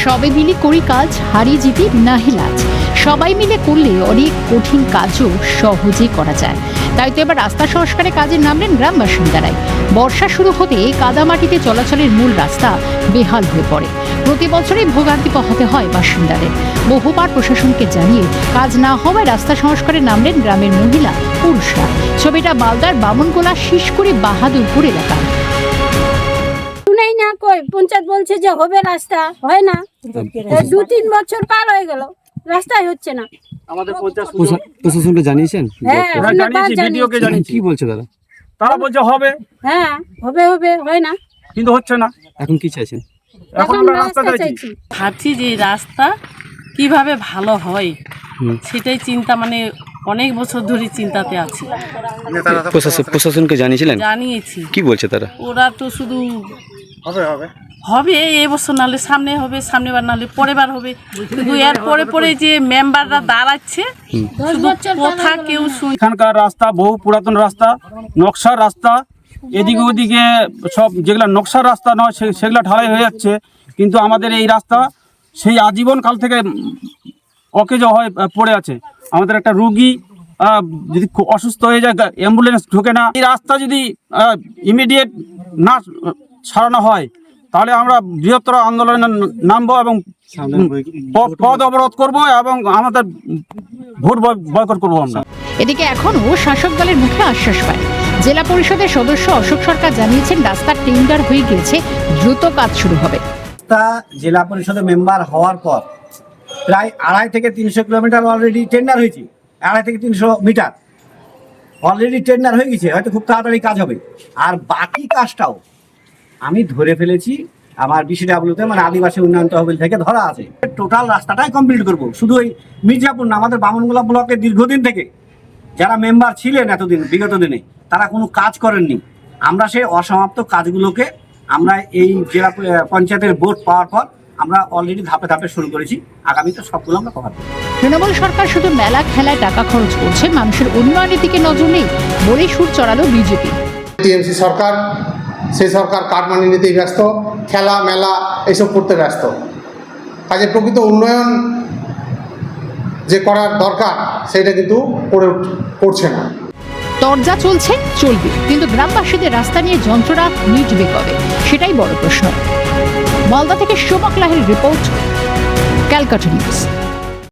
সবে মিলে করি কাজ, হারিয়ে জিতি নাহি লাজ। সবাই মিলে করলে অনেক কঠিন কাজও সহজে করা যায়। তাই তো এবার রাস্তা সংস্কারে কাজে নামলেন গ্রাম বাসিন্দারাই। বর্ষা শুরু হতে কাদামাটিতে চলাচলের মূল রাস্তা বেহাল হয়ে পড়ে। প্রতি বছরই ভোগান্তি পোহাতে হয় বাসিন্দাদের। বহুবার প্রশাসনকে জানিয়ে কাজ না হওয়ায় রাস্তা সংস্কারে নামলেন গ্রামের মহিলা পুরুষরা। ছবিটা মালদার বামনগোলা শিশকুড়ি বাহাদুরপুর এলাকা। পঞ্চায়েত বলছে যে হবে, রাস্তা হয় না। 2-3 বছর পার হয়ে গেল, রাস্তাই হচ্ছে না। আমাদের প্রশাসনকে জানিয়েছেন? হ্যাঁ, ভিডিওকে জানিয়েছি। কি বলছে তারা? তারা বলছে হবে, হ্যাঁ হবে হয় না, কিন্তু হচ্ছে না। এখন কি চাইছেন? এখন আমরা রাস্তা চাইছি। ভাবছি যে রাস্তা কিভাবে ভালো হয় সেটাই চিন্তা, মানে অনেক বছর ধরে চিন্তাতে আছি। প্রশাসনকে জানিয়েছিলেন? জানিয়েছি। কি বলছে তারা? ওরা তো শুধু হবে এই বছর, নাহলে সামনে হবে, সামনেবার নাহলে পরের বার হবে, কিন্তু এর পরে যে মেম্বাররা দাঁড়াচ্ছে কথা কেউ শুনে। এখানকার রাস্তা বহু পুরাতন রাস্তা, নকশার রাস্তা, এদিকে ওদিকে সব যেগুলা নকশার রাস্তা নয় সেগুলা ঢালাই হয়ে যাচ্ছে। কিন্তু আমাদের এই রাস্তা সেই আজীবন কাল থেকে অকেজ হয়ে পড়ে আছে। আমাদের একটা রুগী যদি অসুস্থ হয়ে যায়, অ্যাম্বুলেন্স ঢোকে না। এই রাস্তা যদি ইমিডিয়েট না সারানো হয় তাহলে আমরা বৃহত্তর আন্দোলনে নামবো এবং পথ অবরোধ করবো এবং আমাদের ভোট বয়কট করবো আমরা। এদিকে এখনো শাসক দলের মুখে আশ্বাস পায়। জেলা পরিষদের সদস্য অশোক সরকার জানিয়েছেন রাস্তার টেন্ডার হয়ে গিয়েছে, দ্রুত কাজ শুরু হবে। জেলা পরিষদের মেম্বার হওয়ার পর প্রায় 250 থেকে 300 কিলোমিটার অলরেডি টেন্ডার হয়েছে। 250 থেকে 300 মিটার অলরেডি টেন্ডার হয়ে গেছে, হয়তো খুব তাড়াতাড়ি কাজ হবে। আর বাকি কাজটাও আমি ধরে ফেলেছি আমার BCWতে, মানে আদিবাসী উন্নয়ন তহবিল থেকে ধরা আছে। টোটাল রাস্তাটাই কমপ্লিট করব। শুধু ওই মির্জাপুর না, আমাদের বামনগোলা ব্লকে দীর্ঘদিন থেকে যারা মেম্বার ছিলেন এতদিন, বিগত দিনে তারা কোনো কাজ করেননি। আমরা সেই অসমাপ্ত কাজগুলোকে আমরা এই জেলা পঞ্চায়েতের ভোট পাওয়ার পর আমরা অলরেডি ধাপে ধাপে শুরু করেছি। আগামীতে সবগুলো আমরা কভার করব। তৃণমূল সরকার শুধু মেলা খেলায় টাকা খরচ করছে, মানুষের উন্নয়নের দিকে নজর নেই বলেই সুর চড়ালো বিজেপি। টিএমসি সরকার, সেই সরকার কাটমানি নিতেই ব্যস্ত, খেলা মেলা এইসব করতে ব্যস্ত। কাজে প্রকৃত উন্নয়ন যে করার দরকার সেটা কিন্তু করছে না। তরজা চলবে, কিন্তু গ্রামবাসীদের রাস্তা নিয়ে যন্ত্রণা মিটবে কবে, সেটাই বড় প্রশ্ন। মালদা থেকে সোমক লাহিড়ীর রিপোর্ট, ক্যালকাটা নিউজ।